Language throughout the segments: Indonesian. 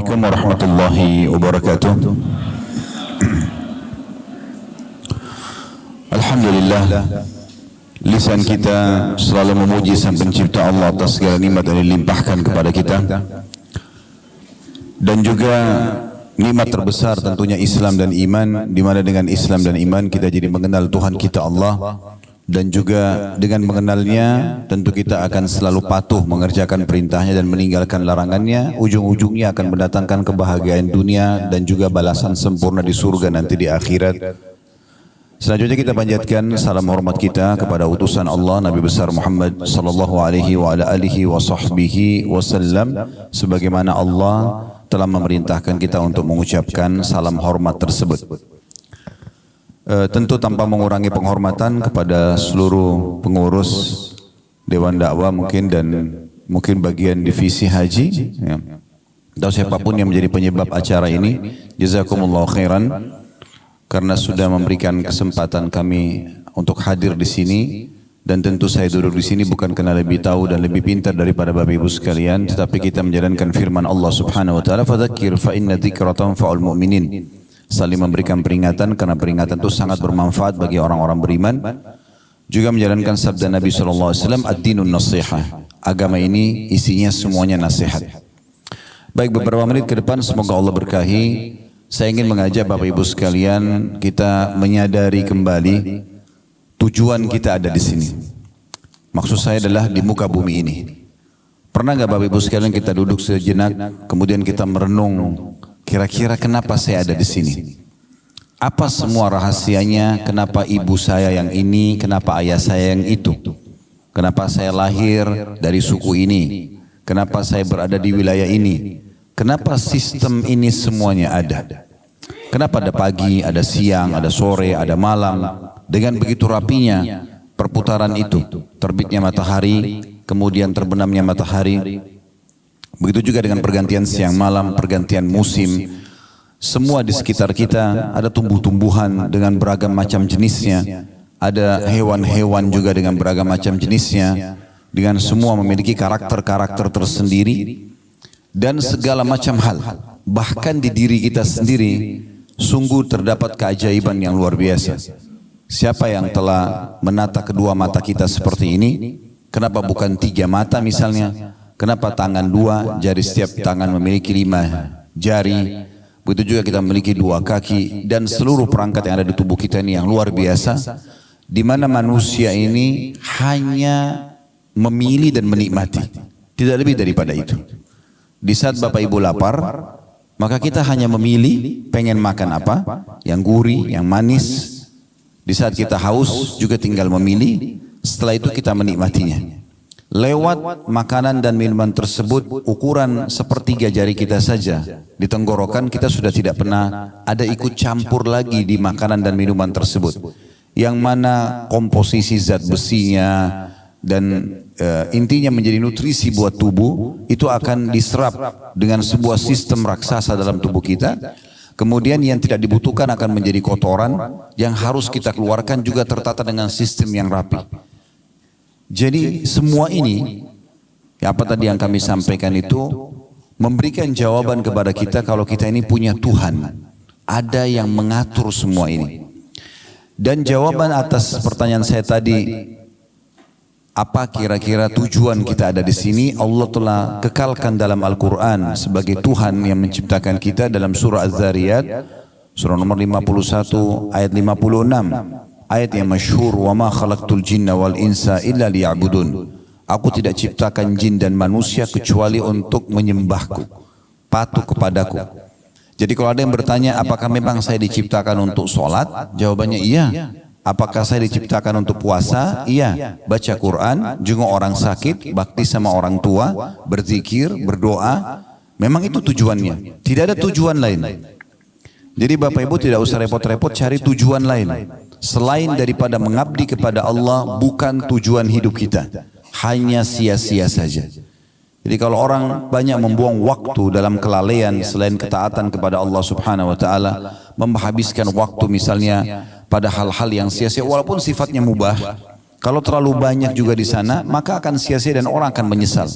Assalamualaikum warahmatullahi wabarakatuh. Alhamdulillah, lisan kita selalu memuji Sang Pencipta Allah atas segala nikmat yang dilimpahkan kepada kita, dan juga nikmat terbesar tentunya Islam dan iman, di mana dengan Islam dan iman kita jadi mengenal Tuhan kita Allah, dan juga dengan mengenalnya tentu kita akan selalu patuh mengerjakan perintahnya dan meninggalkan larangannya. Ujung-ujungnya akan mendatangkan kebahagiaan dunia dan juga balasan sempurna di surga nanti di akhirat. Selanjutnya kita panjatkan salam hormat kita kepada utusan Allah Nabi besar Muhammad sallallahu alaihi wa ala alihi wa sahbihi wasallam, sebagaimana Allah telah memerintahkan kita untuk mengucapkan salam hormat tersebut. Tentu tanpa mengurangi penghormatan kepada seluruh pengurus Dewan Dakwah mungkin, dan mungkin bagian divisi haji ya, atau siapapun yang menjadi penyebab acara ini. Jazakumullah khairan karena sudah memberikan kesempatan kami untuk hadir di sini, dan tentu saya duduk di sini bukan karena lebih tahu dan lebih pintar daripada Bapak Ibu sekalian, tetapi kita menjalankan firman Allah Subhanahu wa taala, fadzakir fa inna dzikra tanfa'ul mu'minin. Saling memberikan peringatan karena peringatan itu sangat bermanfaat bagi orang-orang beriman. Juga menjalankan sabda Nabi SAW, ad-dinun nasihah. Agama ini isinya semuanya nasihat. Baik, beberapa menit ke depan semoga Allah berkahi. Saya ingin mengajak Bapak Ibu sekalian kita menyadari kembali tujuan kita ada di sini. Maksud saya adalah di muka bumi ini. Pernah nggak Bapak Ibu sekalian kita duduk sejenak kemudian kita merenung, kira-kira kenapa saya ada di sini? Apa semua rahasianya? Kenapa ibu saya yang ini? Kenapa ayah saya yang itu? Kenapa saya lahir dari suku ini? Kenapa saya berada di wilayah ini? Kenapa sistem ini semuanya ada? Kenapa ada pagi, ada siang, ada sore, ada malam? Dengan begitu rapinya perputaran itu, terbitnya matahari, kemudian terbenamnya matahari. Begitu juga dengan pergantian siang malam, pergantian musim. Semua di sekitar kita ada tumbuh-tumbuhan dengan beragam macam jenisnya. Ada hewan-hewan juga dengan beragam macam jenisnya. Dengan semua memiliki karakter-karakter tersendiri. Dan segala macam hal. Bahkan di diri kita sendiri, sungguh terdapat keajaiban yang luar biasa. Siapa yang telah menata kedua mata kita seperti ini? Kenapa bukan 3 mata misalnya? Kenapa tangan 2, jari setiap tangan memiliki 5 jari. Begitu juga kita memiliki 2 kaki, dan seluruh perangkat yang ada di tubuh kita ini yang luar biasa, di mana manusia ini hanya memilih dan menikmati, tidak lebih daripada itu. Di saat Bapak Ibu lapar, maka kita hanya memilih pengen makan apa, yang gurih, yang manis. Di saat kita haus juga tinggal memilih, setelah itu kita menikmatinya. Lewat makanan dan minuman tersebut, ukuran sepertiga jari kita saja di tenggorokan kita sudah tidak pernah ada ikut campur lagi di makanan dan minuman tersebut. Yang mana komposisi zat besinya dan intinya menjadi nutrisi buat tubuh itu akan diserap dengan sebuah sistem raksasa dalam tubuh kita. Kemudian yang tidak dibutuhkan akan menjadi kotoran yang harus kita keluarkan, juga tertata dengan sistem yang rapi. Jadi semua ini, apa tadi yang kami sampaikan itu memberikan jawaban kepada kita kalau kita ini punya Tuhan. Ada yang mengatur semua ini. Dan jawaban atas pertanyaan saya tadi, apa kira-kira tujuan kita ada di sini? Allah telah kekalkan dalam Al-Quran sebagai Tuhan yang menciptakan kita dalam surah Az-Zariyat, surah nomor 51 ayat 56. Ayat yang masyhur, wa ma khalaqtul jinna wal insa illa liya'budun. Aku tidak ciptakan jin dan manusia kecuali untuk menyembahku, patuh kepadaku. Jadi kalau ada yang bertanya, apakah memang saya diciptakan untuk sholat? Jawabannya iya. Apakah saya diciptakan untuk puasa? Iya. Baca Quran, jenguk orang sakit, bakti sama orang tua, berzikir, berdoa. Memang itu tujuannya. Tidak ada tujuan lain. Jadi Bapak Ibu tidak usah repot-repot cari tujuan lain. Selain daripada mengabdi kepada Allah, bukan tujuan hidup kita. Hanya sia-sia saja. Jadi kalau orang banyak membuang waktu dalam kelalaian selain ketaatan kepada Allah Subhanahu wa taala, menghabiskan waktu misalnya pada hal-hal yang sia-sia walaupun sifatnya mubah, kalau terlalu banyak juga di sana, maka akan sia-sia dan orang akan menyesal.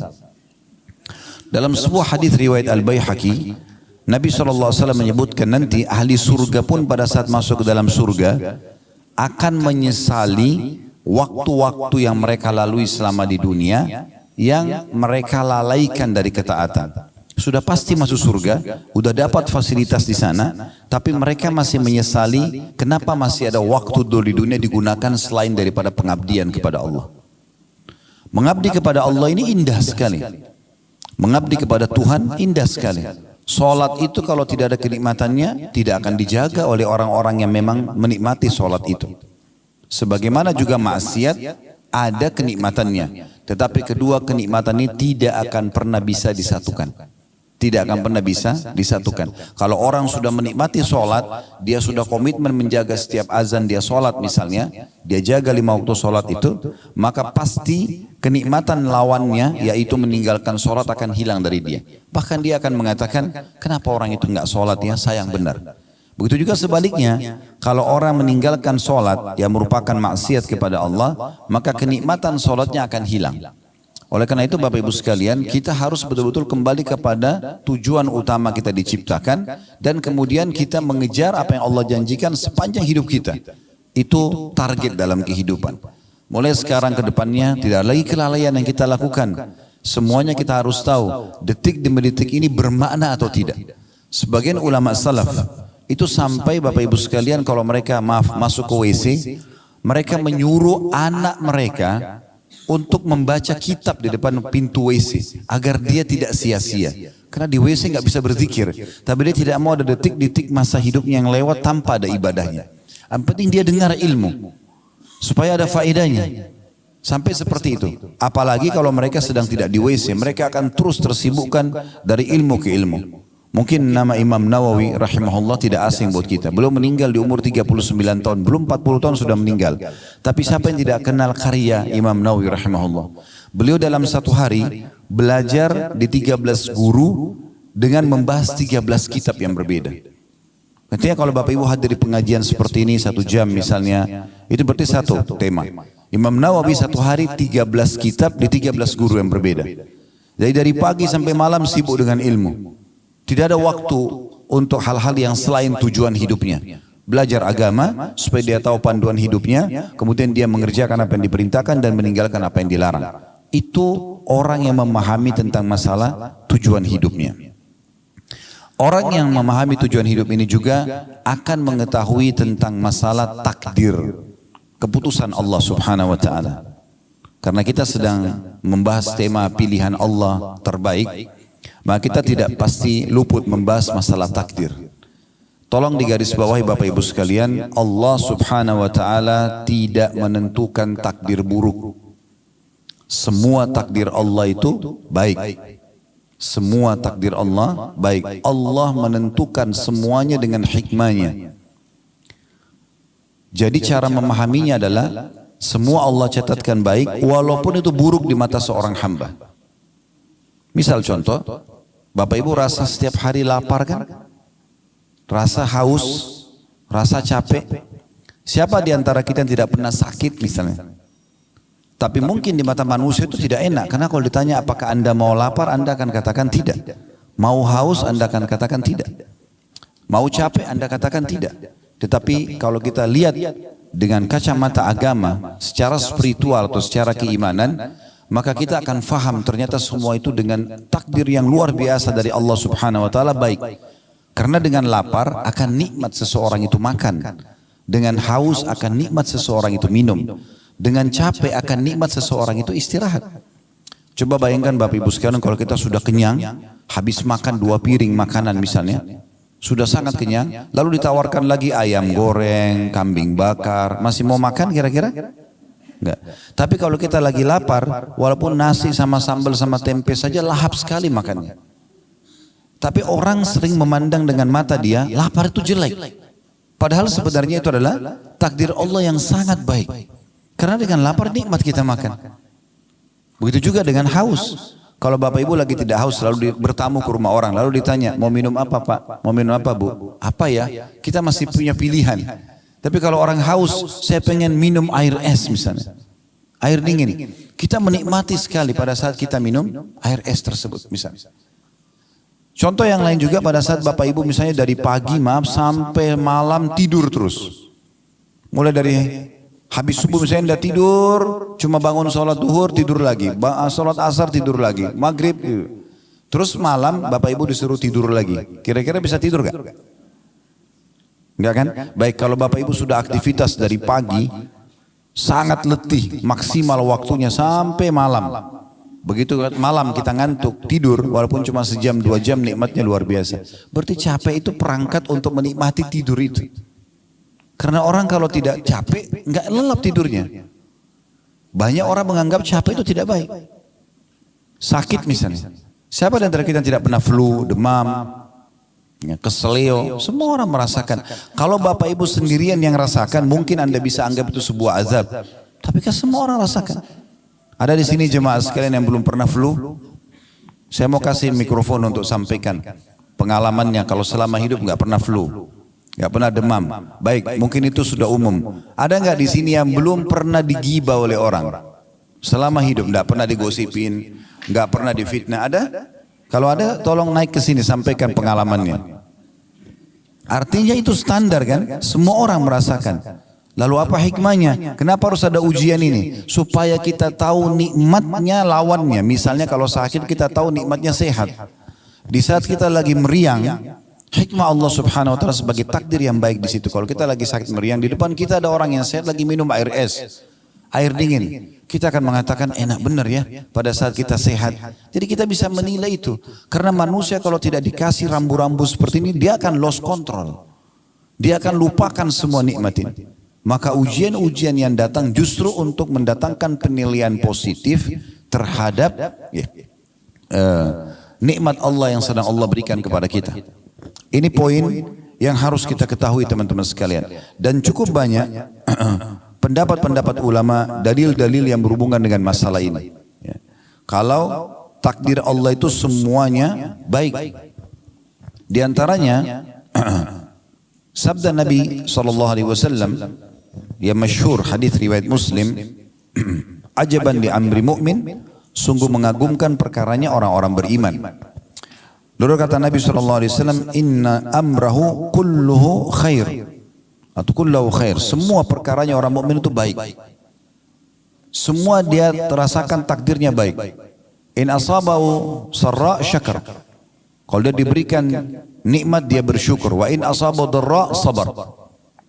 Dalam sebuah hadis riwayat Al-Baihaqi, Nabi SAW menyebutkan nanti ahli surga pun pada saat masuk ke dalam surga akan menyesali waktu-waktu yang mereka lalui selama di dunia yang mereka lalaikan dari ketaatan. Sudah pasti masuk surga, udah dapat fasilitas di sana, tapi mereka masih menyesali kenapa masih ada waktu dulu di dunia digunakan selain daripada pengabdian kepada Allah. Mengabdi kepada Allah ini indah sekali. Mengabdi kepada Tuhan indah sekali. Salat itu kalau tidak ada kenikmatannya tidak akan dijaga oleh orang-orang yang memang menikmati salat itu. Sebagaimana juga maksiat ada kenikmatannya, tetapi kedua kenikmatan ini tidak akan pernah bisa disatukan. Tidak akan pernah bisa disatukan. Kalau orang sudah menikmati sholat, dia sudah komitmen menjaga setiap azan dia sholat misalnya, dia jaga 5 waktu sholat itu, maka pasti kenikmatan lawannya yaitu meninggalkan sholat akan hilang dari dia. Bahkan dia akan mengatakan, kenapa orang itu enggak sholat ya, sayang benar. Begitu juga sebaliknya, kalau orang meninggalkan sholat yang merupakan maksiat kepada Allah, maka kenikmatan sholatnya akan hilang. Oleh karena itu Bapak Ibu sekalian, kita harus betul-betul kembali kepada tujuan utama kita diciptakan dan kemudian kita mengejar apa yang Allah janjikan sepanjang hidup kita. Itu target dalam kehidupan. Mulai sekarang ke depannya tidak lagi kelalaian yang kita lakukan. Semuanya kita harus tahu detik demi detik ini bermakna atau tidak. Sebagian ulama salaf itu sampai Bapak Ibu sekalian kalau mereka masuk ke WC, mereka menyuruh anak mereka untuk membaca kitab di depan pintu WC agar dia tidak sia-sia. Karena di WC nggak bisa berzikir, tapi dia tidak mau ada detik-detik masa hidupnya yang lewat tanpa ada ibadahnya. Yang penting dia dengar ilmu supaya ada faedahnya. Sampai seperti itu. Apalagi kalau mereka sedang tidak di WC, mereka akan terus tersibukkan dari ilmu ke ilmu. Mungkin nama Imam Nawawi rahimahullah tidak asing buat kita. Beliau meninggal di umur 39 tahun. Belum 40 tahun sudah meninggal. Tapi siapa yang tidak kenal karya Imam Nawawi rahimahullah? Beliau dalam satu hari belajar di 13 guru dengan membahas 13 kitab yang berbeda. Artinya kalau Bapak Ibu hadir di pengajian seperti ini 1 jam misalnya, itu berarti satu tema. Imam Nawawi satu hari 13 kitab di 13 guru yang berbeda. Jadi dari pagi sampai malam sibuk dengan ilmu. Tidak ada waktu untuk hal-hal yang selain tujuan hidupnya. Belajar agama supaya dia tahu panduan hidupnya, kemudian dia mengerjakan apa yang diperintahkan dan meninggalkan apa yang dilarang. Itu orang yang memahami tentang masalah tujuan hidupnya. Orang yang memahami tujuan hidup ini juga akan mengetahui tentang masalah takdir, keputusan Allah Subhanahu wa taala. Karena kita sedang membahas tema pilihan Allah terbaik, maka kita tidak pasti luput membahas masalah takdir. Tolong digarisbawahi Bapak Ibu sekalian, Allah Subhanahu wa taala tidak menentukan takdir buruk. Semua takdir Allah itu baik. Semua takdir Allah baik. Allah menentukan semuanya dengan hikmahnya. Jadi cara memahaminya adalah semua Allah catatkan baik walaupun itu buruk di mata seorang hamba. Misal contoh, Bapak Ibu rasa setiap hari lapar kan? Rasa haus, rasa capek. Siapa di antara kita yang tidak pernah sakit misalnya? Tapi mungkin di mata manusia itu tidak enak. Karena kalau ditanya apakah Anda mau lapar, Anda akan katakan tidak. Mau haus, Anda akan katakan tidak. Mau capek, Anda katakan tidak. Tetapi kalau kita lihat dengan kacamata agama, secara spiritual atau secara keimanan, maka kita akan faham ternyata semua itu dengan takdir yang luar biasa dari Allah Subhanahu wa taala baik. Karena dengan lapar akan nikmat seseorang itu makan. Dengan haus akan nikmat seseorang itu minum. Dengan capek akan nikmat seseorang itu istirahat. Coba bayangkan Bapak Ibu sekalian kalau kita sudah kenyang, habis makan 2 piring makanan misalnya, sudah sangat kenyang, lalu ditawarkan lagi ayam goreng, kambing bakar, masih mau makan kira-kira? Enggak. Tapi kalau kita lagi lapar, walaupun nasi sama sambal sama tempe saja lahap sekali makannya. Tapi orang sering memandang dengan mata dia, lapar itu jelek. Padahal sebenarnya itu adalah takdir Allah yang sangat baik. Karena dengan lapar nikmat kita makan. Begitu juga dengan haus. Kalau Bapak Ibu lagi tidak haus, lalu bertamu ke rumah orang, lalu ditanya, mau minum apa Pak? Mau minum apa Bu? Apa ya? Kita masih punya pilihan. Tapi kalau orang haus, saya pengen minum air es misalnya. Air dingin. Kita menikmati sekali pada saat kita minum air es tersebut misalnya. Contoh yang lain juga pada saat Bapak Ibu misalnya dari pagi sampai malam tidur terus. Mulai dari habis subuh misalnya udah tidur, cuma bangun sholat duhur tidur lagi, sholat asar tidur lagi, maghrib. Terus malam Bapak Ibu disuruh tidur lagi. Kira-kira bisa tidur gak? Enggak kan? Baik, kalau Bapak Ibu sudah aktivitas dari pagi, sangat letih, maksimal waktunya sampai malam. Begitu malam kita ngantuk, tidur, walaupun cuma sejam, 2 jam nikmatnya luar biasa. Berarti capek itu perangkat untuk menikmati tidur itu. Karena orang kalau tidak capek, nggak lelap tidurnya. Banyak orang menganggap capek itu tidak baik. Sakit misalnya. Siapa di antara kita yang tidak pernah flu, demam, keselio, semua orang merasakan. Kalau Bapak Ibu sendirian yang rasakan, mungkin Anda bisa anggap itu sebuah azab. Tapi kan semua orang rasakan. Ada di sini jemaah sekalian yang belum pernah flu. Saya mau kasih mikrofon untuk sampaikan pengalamannya kalau selama hidup nggak pernah flu, nggak pernah demam. Baik, mungkin itu sudah umum. Ada nggak di sini yang belum pernah digibah oleh orang? Selama hidup nggak pernah digosipin, nggak pernah difitnah. Ada? Kalau ada, tolong naik ke sini sampaikan pengalamannya. Artinya itu standar kan? Semua orang merasakan. Lalu apa hikmahnya? Kenapa harus ada ujian ini? Supaya kita tahu nikmatnya lawannya. Misalnya kalau sakit kita tahu nikmatnya sehat. Di saat kita lagi meriang, hikmah Allah Subhanahu wa taala sebagai takdir yang baik di situ. Kalau kita lagi sakit meriang, di depan kita ada orang yang sehat lagi minum air es, air dingin. Kita akan mengatakan enak benar ya pada saat kita sehat. Jadi kita bisa menilai itu. Karena manusia kalau tidak dikasih rambu-rambu seperti ini, dia akan lost control. Dia akan lupakan semua nikmat ini. Maka ujian-ujian yang datang justru untuk mendatangkan penilaian positif terhadap nikmat Allah yang sedang Allah berikan kepada kita. Ini poin yang harus kita ketahui teman-teman sekalian. Dan cukup banyak pendapat-pendapat ulama, dalil-dalil yang berhubungan dengan masalah ini. Kalau takdir Allah itu semuanya baik. Di antaranya sabda Nabi SAW yang masyhur hadis riwayat Muslim, ajaban li amri mu'min, sungguh mengagumkan perkaranya orang-orang beriman. Lalu kata Nabi SAW, inna amrahu kulluhu khair, atau kulluhu khair, semua perkaranya orang mukmin itu baik. Semua dia terasakan takdirnya baik. In asabahu sarra syakar, kalau dia diberikan nikmat dia bersyukur. Wa in asabahu dharra sabar,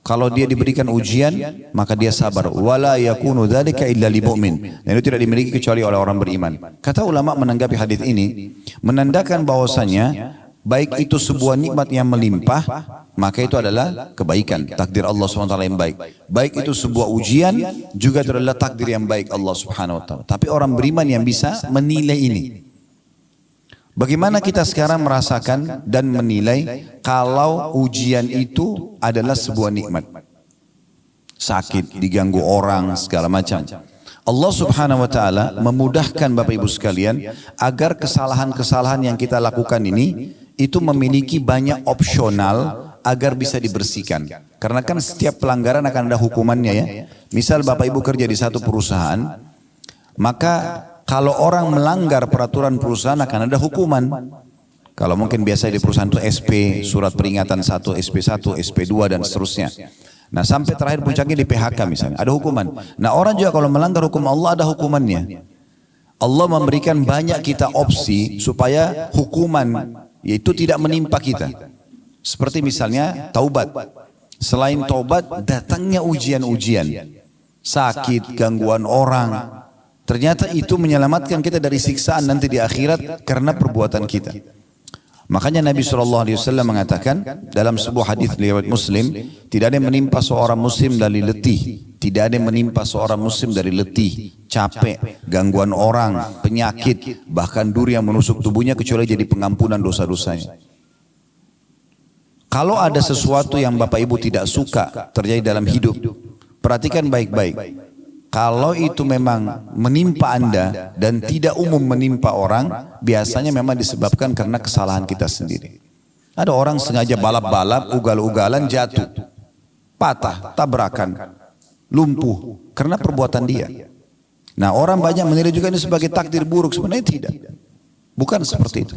kalau dia diberikan ujian, maka dia sabar. Wala yakunu dzalika illa lil mu'min. Dan itu tidak dimiliki kecuali oleh orang beriman. Kata ulama menanggapi hadis ini, menandakan bahwasanya baik itu sebuah nikmat yang melimpah, maka itu adalah kebaikan, takdir Allah SWT yang baik. Baik itu sebuah ujian, juga itu adalah takdir yang baik Allah Subhanahu wa taala. Tapi orang beriman yang bisa menilai ini. Bagaimana kita sekarang merasakan dan menilai kalau ujian itu adalah sebuah nikmat? Sakit, diganggu orang, segala macam. Allah Subhanahu wa taala memudahkan Bapak Ibu sekalian agar kesalahan-kesalahan yang kita lakukan ini itu memiliki banyak opsional agar bisa dibersihkan. Karena kan setiap pelanggaran akan ada hukumannya ya. Misal Bapak Ibu kerja di satu perusahaan, maka kalau orang melanggar peraturan perusahaan akan ada hukuman. Kalau mungkin biasa di perusahaan itu SP, surat peringatan 1, SP1, SP2 dan seterusnya. Nah sampai terakhir puncaknya di PHK misalnya, ada hukuman. Nah orang juga kalau melanggar hukum Allah ada hukumannya. Allah memberikan banyak kita opsi supaya hukuman yaitu tidak menimpa kita. Seperti misalnya taubat. Selain taubat datangnya ujian-ujian. Sakit, gangguan orang. Ternyata itu menyelamatkan kita dari siksaan nanti di akhirat karena perbuatan kita. Makanya Nabi SAW mengatakan dalam sebuah hadis riwayat Muslim, tidak ada yang menimpa seorang muslim dari letih, tidak ada yang menimpa seorang muslim dari letih, capek, gangguan orang, penyakit, bahkan duri yang menusuk tubuhnya kecuali jadi pengampunan dosa-dosanya. Kalau ada sesuatu yang Bapak Ibu tidak suka terjadi dalam hidup, perhatikan baik-baik. Kalau itu memang menimpa Anda dan tidak umum menimpa orang, biasanya memang disebabkan karena kesalahan kita sendiri. Ada orang sengaja balap-balap, ugal-ugalan jatuh, patah, tabrakan, lumpuh karena perbuatan dia. Nah orang banyak menilai juga ini sebagai takdir buruk, sebenarnya tidak. Bukan seperti itu.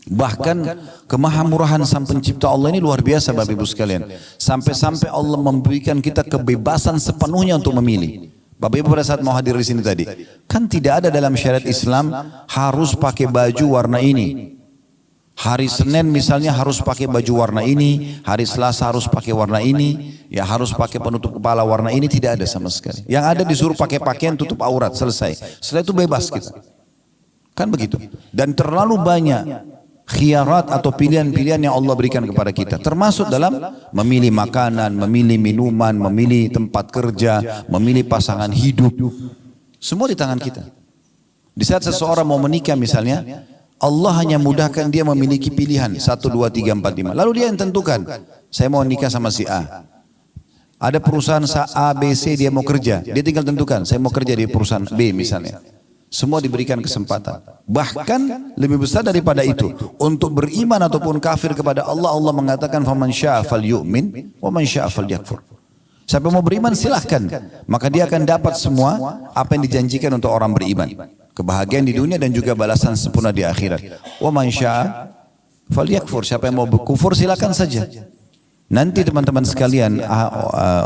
Bahkan kemahamurahan Sang Pencipta Allah ini luar biasa Bapak Ibu sekalian. Sampai-sampai Allah memberikan kita kebebasan sepenuhnya untuk memilih. Bapak Ibu pada saat mau hadir di sini tadi, kan tidak ada dalam syariat Islam harus pakai baju warna ini. Hari Senin misalnya harus pakai baju warna ini, hari Selasa harus pakai warna ini, ya harus pakai penutup kepala warna ini, tidak ada sama sekali. Yang ada disuruh pakai pakaian tutup aurat, selesai. Setelah itu bebas kita. Kan begitu. Dan terlalu banyak khiyarat atau pilihan-pilihan yang Allah berikan kepada kita, termasuk dalam memilih makanan, memilih minuman, memilih tempat kerja, memilih pasangan hidup, semua di tangan kita. Di saat seseorang mau menikah misalnya, Allah hanya mudahkan dia memiliki pilihan 1, 2, 3, 4, 5, lalu dia yang tentukan, saya mau nikah sama si A. Ada perusahaan A, B, C, dia mau kerja, dia tinggal tentukan, saya mau kerja di perusahaan B misalnya. Semua diberikan kesempatan. Bahkan lebih besar daripada itu, untuk beriman ataupun kafir kepada Allah, Allah mengatakan faman syaa'a falyu'min wa man syaa'a falyakfur. Siapa mau beriman silahkan, maka dia akan dapat semua apa yang dijanjikan untuk orang beriman. Kebahagiaan di dunia dan juga balasan sempurna di akhirat. Wa man syaa'a falyakfur. Siapa yang mau berkufur silahkan saja. Nanti teman-teman sekalian,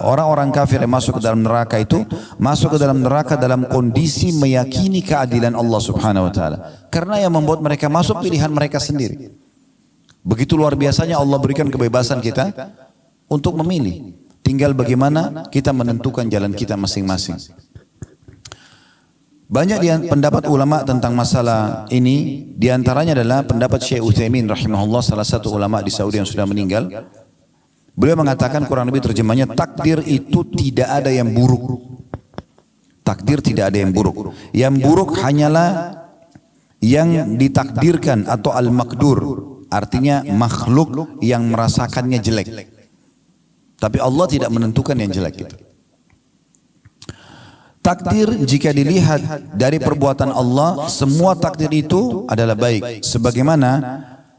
orang-orang kafir yang masuk ke dalam neraka itu masuk ke dalam neraka dalam kondisi meyakini keadilan Allah Subhanahu wa taala. Karena yang membuat mereka masuk pilihan mereka sendiri. Begitu luar biasanya Allah berikan kebebasan kita untuk memilih. Tinggal bagaimana kita menentukan jalan kita masing-masing. Banyak pendapat ulama tentang masalah ini, diantaranya adalah pendapat Syekh Utsaimin rahimahullah, salah satu ulama di Saudi yang sudah meninggal. Beliau mengatakan kurang lebih terjemahnya, takdir itu tidak ada yang buruk. Takdir tidak ada yang buruk. Yang buruk hanyalah yang ditakdirkan atau al-makdur. Artinya makhluk yang merasakannya jelek. Tapi Allah tidak menentukan yang jelek itu. Takdir jika dilihat dari perbuatan Allah, semua takdir itu adalah baik. Sebagaimana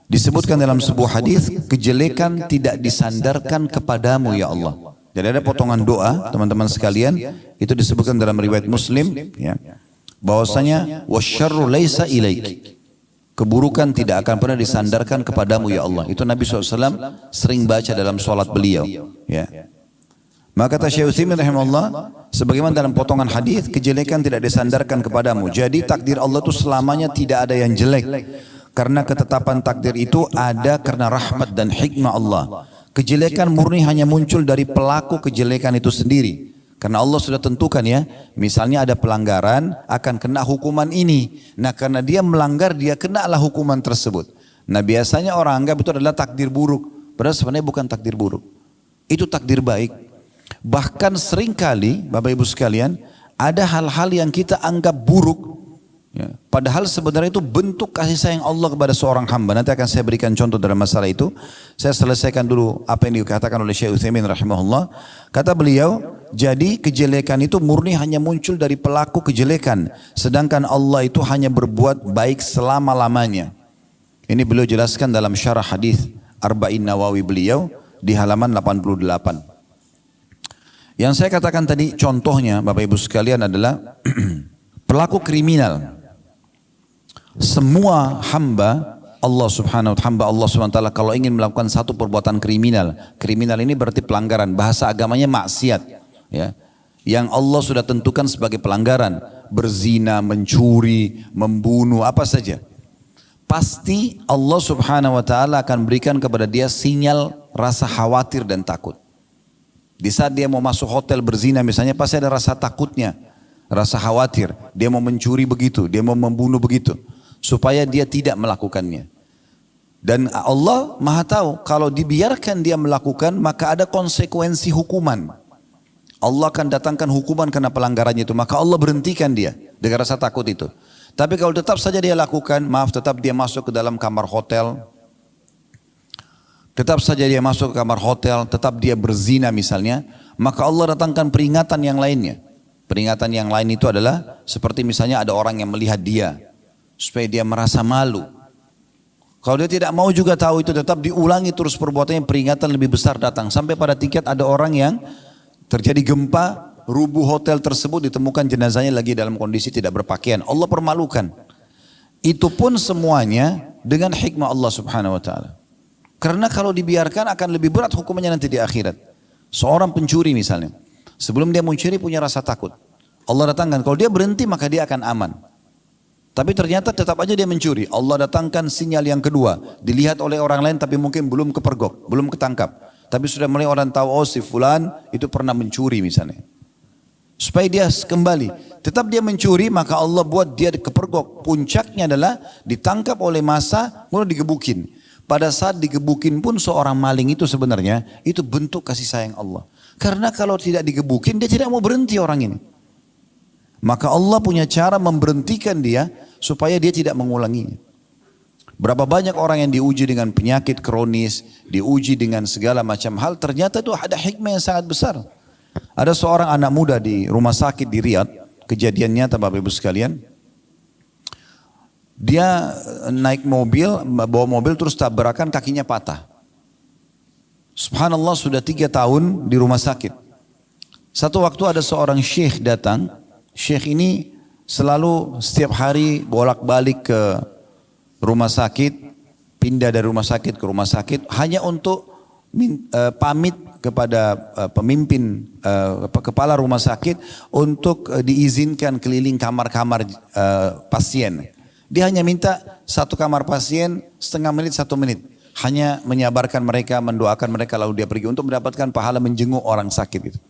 disebutkan dalam sebuah hadis, kejelekan tidak disandarkan kepadamu ya Allah. Jadi ada potongan doa teman-teman sekalian, itu disebutkan dalam riwayat Muslim, ya, bahwasanya wasyarru laisa ilaik. Keburukan tidak akan pernah disandarkan kepadamu ya Allah. Itu Nabi SAW sering baca dalam sholat beliau. Ya. Maka kata Syekh Utsaimin rahimahullah, sebagaimana dalam potongan hadis, kejelekan tidak disandarkan kepadamu. Jadi takdir Allah itu selamanya tidak ada yang jelek. Karena ketetapan takdir itu ada karena rahmat dan hikmah Allah. Kejelekan murni hanya muncul dari pelaku kejelekan itu sendiri. Karena Allah sudah tentukan ya, misalnya ada pelanggaran akan kena hukuman ini. Nah karena dia melanggar, dia kenalah hukuman tersebut. Nah biasanya orang anggap itu adalah takdir buruk. Padahal sebenarnya bukan takdir buruk. Itu takdir baik. Bahkan seringkali Bapak Ibu sekalian, ada hal-hal yang kita anggap buruk. Ya, padahal sebenarnya itu bentuk kasih sayang Allah kepada seorang hamba. Nanti akan saya berikan contoh dalam masalah itu. Saya selesaikan dulu apa yang dikatakan oleh Syekh Utsaimin rahimahullah. Kata beliau, jadi kejelekan itu murni hanya muncul dari pelaku kejelekan. Sedangkan Allah itu hanya berbuat baik selama-lamanya. Ini beliau jelaskan dalam syarah hadis Arba'in Nawawi beliau di halaman 88. Yang saya katakan tadi contohnya Bapak Ibu sekalian adalah pelaku kriminal. Semua hamba Allah subhanahu wa ta'ala kalau ingin melakukan satu perbuatan kriminal. Kriminal ini berarti pelanggaran. Bahasa agamanya maksiat. Ya. Yang Allah sudah tentukan sebagai pelanggaran. Berzina, mencuri, membunuh, apa saja. Pasti Allah subhanahu wa ta'ala akan berikan kepada dia sinyal rasa khawatir dan takut. Di saat dia mau masuk hotel berzina misalnya, pasti ada rasa takutnya. Rasa khawatir. Dia mau mencuri begitu, dia mau membunuh begitu. Supaya dia tidak melakukannya. Dan Allah maha tahu, kalau dibiarkan dia melakukan, maka ada konsekuensi hukuman. Allah akan datangkan hukuman karena pelanggarannya itu. Maka Allah berhentikan dia dengan rasa takut itu. Tapi kalau tetap saja dia lakukan, tetap dia masuk ke dalam kamar hotel. Tetap saja dia masuk ke kamar hotel, tetap dia berzina misalnya. Maka Allah datangkan peringatan yang lainnya. Peringatan yang lain itu adalah seperti misalnya ada orang yang melihat dia. Supaya dia merasa malu. Kalau dia tidak mau juga tahu itu, tetap diulangi terus perbuatannya, peringatan lebih besar datang. Sampai pada tingkat ada orang yang terjadi gempa, rubuh hotel tersebut, ditemukan jenazahnya lagi dalam kondisi tidak berpakaian. Allah permalukan. Itu pun semuanya dengan hikmah Allah Subhanahu wa taala. Karena kalau dibiarkan akan lebih berat hukumannya nanti di akhirat. Seorang pencuri misalnya, sebelum dia mencuri punya rasa takut. Allah datangkan, kalau dia berhenti maka dia akan aman. Tapi ternyata tetap aja dia mencuri. Allah datangkan sinyal yang kedua. Dilihat oleh orang lain tapi mungkin belum kepergok, belum ketangkap. Tapi sudah mulai orang tahu, oh si fulan itu pernah mencuri misalnya. Supaya dia kembali. Tetap dia mencuri maka Allah buat dia kepergok. Puncaknya adalah ditangkap oleh massa, mulai digebukin. Pada saat digebukin pun seorang maling itu sebenarnya itu bentuk kasih sayang Allah. Karena kalau tidak digebukin dia tidak mau berhenti orang ini. Maka Allah punya cara memberhentikan dia supaya dia tidak mengulanginya. Berapa banyak orang yang diuji dengan penyakit kronis, diuji dengan segala macam hal, ternyata itu ada hikmah yang sangat besar. Ada seorang anak muda di rumah sakit di Riyadh, kejadian nyata Bapak Ibu sekalian. Dia naik mobil, bawa mobil terus tabrakan, kakinya patah. Subhanallah, sudah 3 tahun di rumah sakit. Satu waktu ada seorang syekh datang. Syekh ini selalu setiap hari bolak-balik ke rumah sakit, pindah dari rumah sakit ke rumah sakit hanya untuk pamit kepada pemimpin kepala rumah sakit untuk diizinkan keliling kamar-kamar pasien. Dia hanya minta satu kamar pasien setengah menit, 1 menit. Hanya menyabarkan mereka, mendoakan mereka lalu dia pergi untuk mendapatkan pahala menjenguk orang sakit itu.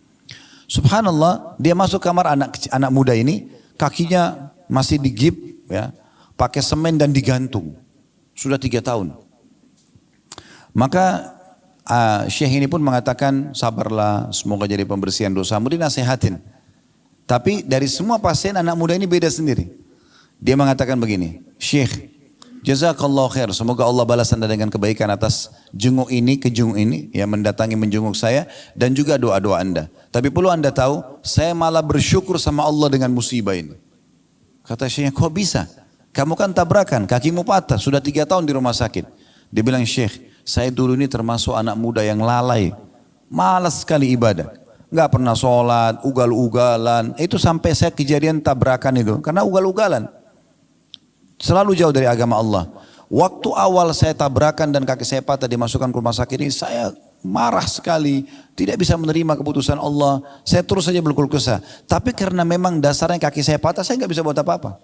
Subhanallah, dia masuk kamar anak muda ini, kakinya masih digip, ya, pakai semen dan digantung. Sudah 3 tahun. Maka Syekh ini pun mengatakan, sabarlah, semoga jadi pembersihan dosamu, dinasehatin. Tapi dari semua pasien anak muda ini beda sendiri. Dia mengatakan begini, Syekh, jazakallah khair, semoga Allah balas anda dengan kebaikan atas jenguk ini, kejenguk ini, yang mendatangi menjenguk saya, dan juga doa-doa anda. Tapi perlu anda tahu, saya malah bersyukur sama Allah dengan musibah ini. Kata Syekh, kok bisa? Kamu kan tabrakan, kakimu patah, sudah 3 tahun di rumah sakit. Dia bilang, Syekh, saya dulu ini termasuk anak muda yang lalai, malas sekali ibadah. Nggak pernah sholat, ugal-ugalan. Itu sampai saya kejadian tabrakan itu, karena ugal-ugalan. Selalu jauh dari agama Allah. Waktu awal saya tabrakan dan kaki saya patah dimasukkan ke rumah sakit ini, saya marah sekali. Tidak bisa menerima keputusan Allah. Saya terus saja berkeluh kesah. Tapi karena memang dasarnya kaki saya patah, saya nggak bisa buat apa-apa.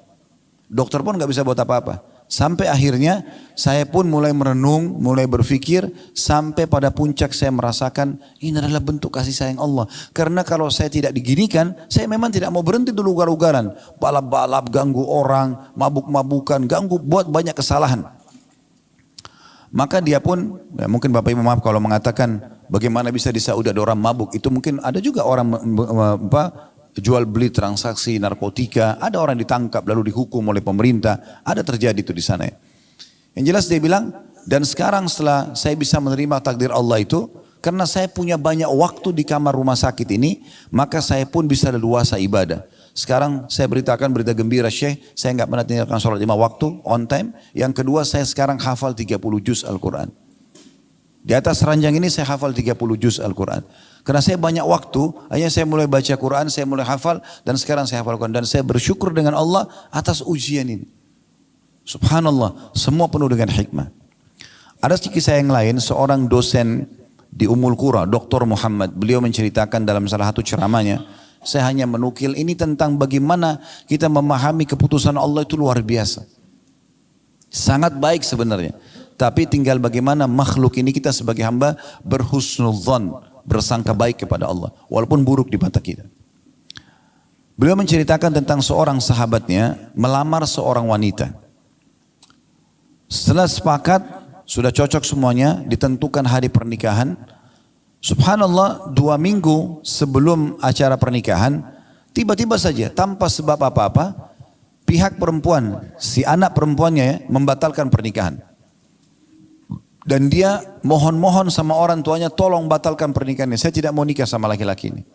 Dokter pun nggak bisa buat apa-apa. Sampai akhirnya saya pun mulai merenung, mulai berpikir, sampai pada puncak saya merasakan ini adalah bentuk kasih sayang Allah. Karena kalau saya tidak diginikan, saya memang tidak mau berhenti dulu ugal-ugalan. Balap-balap, ganggu orang, mabuk-mabukan, ganggu, buat banyak kesalahan. Maka dia pun, ya mungkin Bapak Ibu maaf kalau mengatakan bagaimana bisa di Saudi ada orang mabuk. Itu mungkin ada juga orang jual beli transaksi narkotika, ada orang ditangkap lalu dihukum oleh pemerintah, ada terjadi itu di sana. Yang jelas dia bilang, dan sekarang setelah saya bisa menerima takdir Allah itu, karena saya punya banyak waktu di kamar rumah sakit ini, maka saya pun bisa leluasa ibadah. Sekarang saya beritakan berita gembira Syekh, saya nggak pernah tinggalkan sholat 5 waktu, on time. Yang kedua, saya sekarang hafal 30 juz Al-Quran. Di atas ranjang ini saya hafal 30 juz Al-Quran. Karena saya banyak waktu, hanya saya mulai baca Quran, saya mulai hafal, dan sekarang saya hafal Quran. Dan saya bersyukur dengan Allah atas ujian ini. Subhanallah, semua penuh dengan hikmah. Ada kisah yang lain, seorang dosen di Ummul Qura, Dr. Muhammad, beliau menceritakan dalam salah satu ceramahnya, saya hanya menukil ini tentang bagaimana kita memahami keputusan Allah itu luar biasa. Sangat baik sebenarnya. Tapi tinggal bagaimana makhluk ini kita sebagai hamba berhusnudzon, bersangka baik kepada Allah, walaupun buruk di mata kita. Beliau menceritakan tentang seorang sahabatnya melamar seorang wanita. Setelah sepakat, sudah cocok semuanya, ditentukan hari pernikahan. Subhanallah, 2 minggu sebelum acara pernikahan, tiba-tiba saja tanpa sebab apa-apa, pihak perempuan, si anak perempuannya membatalkan pernikahan. Dan dia mohon-mohon sama orang tuanya, tolong batalkan pernikahannya, saya tidak mau nikah sama laki-laki ini.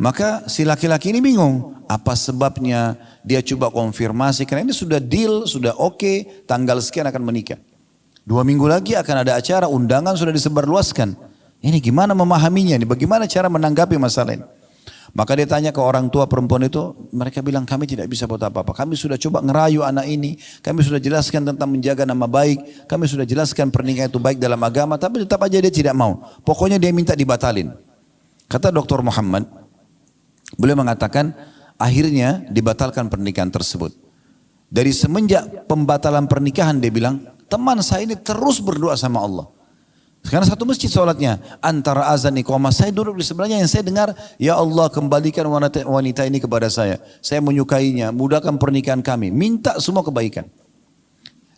Maka si laki-laki ini bingung, apa sebabnya? Dia coba konfirmasi, karena ini sudah deal, sudah oke, tanggal sekian akan menikah. 2 minggu lagi akan ada acara, undangan sudah disebarluaskan. Ini gimana memahaminya, ini bagaimana cara menanggapi masalah ini? Maka dia tanya ke orang tua perempuan itu, mereka bilang kami tidak bisa buat apa-apa. Kami sudah coba ngerayu anak ini, kami sudah jelaskan tentang menjaga nama baik, kami sudah jelaskan pernikahan itu baik dalam agama, tapi tetap aja dia tidak mau. Pokoknya dia minta dibatalin. Kata Dr. Muhammad, beliau mengatakan akhirnya dibatalkan pernikahan tersebut. Dari semenjak pembatalan pernikahan dia bilang, teman saya ini terus berdoa sama Allah. Karena satu masjid sholatnya, antara azan iqamah, saya duduk di sebelahnya yang saya dengar, ya Allah kembalikan wanita ini kepada saya menyukainya, mudahkan pernikahan kami, minta semua kebaikan.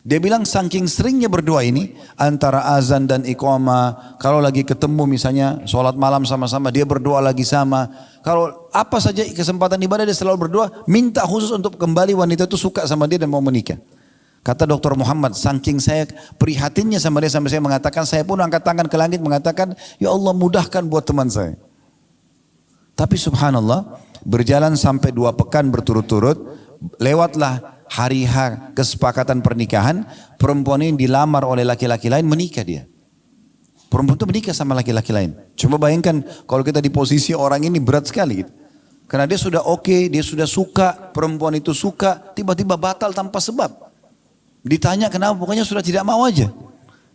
Dia bilang saking seringnya berdoa ini, antara azan dan iqamah, kalau lagi ketemu misalnya sholat malam sama-sama, dia berdoa lagi sama, kalau apa saja kesempatan ibadah dia selalu berdoa, minta khusus untuk kembali wanita itu suka sama dia dan mau menikah. Kata Dr. Muhammad, saking saya prihatinnya sama dia sampai saya mengatakan, saya pun angkat tangan ke langit mengatakan, ya Allah mudahkan buat teman saya. Tapi subhanallah, berjalan sampai 2 pekan berturut-turut, lewatlah hari H kesepakatan pernikahan, perempuan ini dilamar oleh laki-laki lain, menikah dia. Perempuan itu menikah sama laki-laki lain. Coba bayangkan kalau kita di posisi orang ini berat sekali gitu. Karena dia sudah oke, dia sudah suka, perempuan itu suka, tiba-tiba batal tanpa sebab. Ditanya kenapa, pokoknya sudah tidak mau aja.